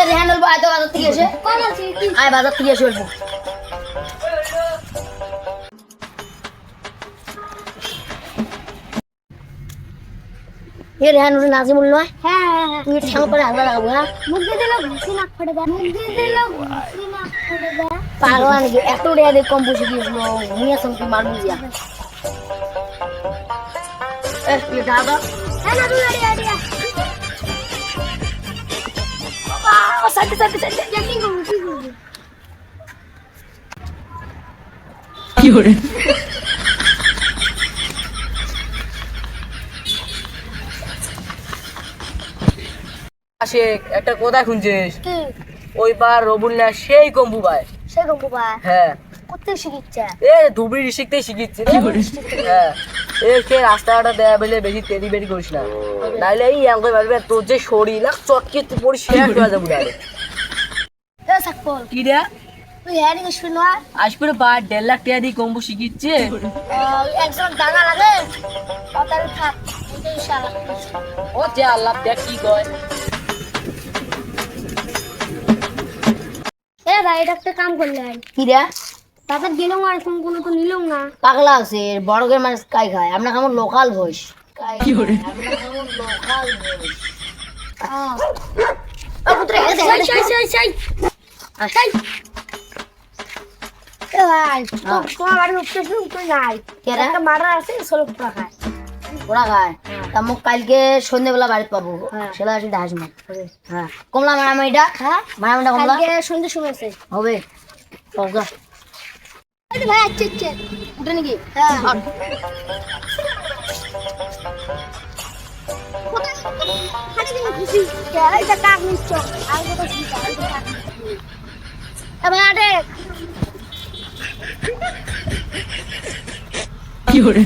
রেহান বলবো আয় তো বাজার থেকে এসে আয় বাজার থেকে এসে বলবো রেহান ওটা নাজিমুল নয় তুই ঠ্যাং করে হালকা লাগাবো হ্যাঁ পাগলা নাকি এত রেয়া দিয়ে কম বসে গিয়েছিল নিয়ে আসুন তুই মারবি যা দাদা কি করে আশেক একটা কথা শুনছিস ওই বার রবুল্লা সেই কম্বু ভাই হ্যাঁ এ ধুবড়ি ডিস্ট্রিক্টে শিখিচ্ছে হ্যাঁ এ সে রাস্তাটা দেয়া বলে বেশি তেরি বেরি করিস না নাইলে এই আঙ্গুল মারবে তোর যে শরীর না চটকে তুই পড়ি শেষ হয়ে যাবে বুড়া কি রে আসবে বা 1.5 লাখ টাকা দিয়ে কম্বু শিখিচ্ছে ও যে আল্লাহ দেখ কি কয় কাম করলে কি রে তাদের দিলাম আর কোনো তো নিলাম না পাগলা আছে বড়গের মানুষ কাই খায় আমরা কেমন লোকাল ভয়েস কি করে তোমার বাড়ির উপরে নাই একটা মারা আছে 16 টাকা খায় ওরা খায় তা মোক কালকে সন্ধ্যেবেলা বাড়িতে পাবো সেটা আসি দেখাস মা হ্যাঁ কমলা মারামারিটা হ্যাঁ মারামারিটা কমলা কালকে সন্ধ্যে শুনেছে হবে ওগা ভাই আচ্ছা আচ্ছা উঠে নাকি হ্যাঁ কি করে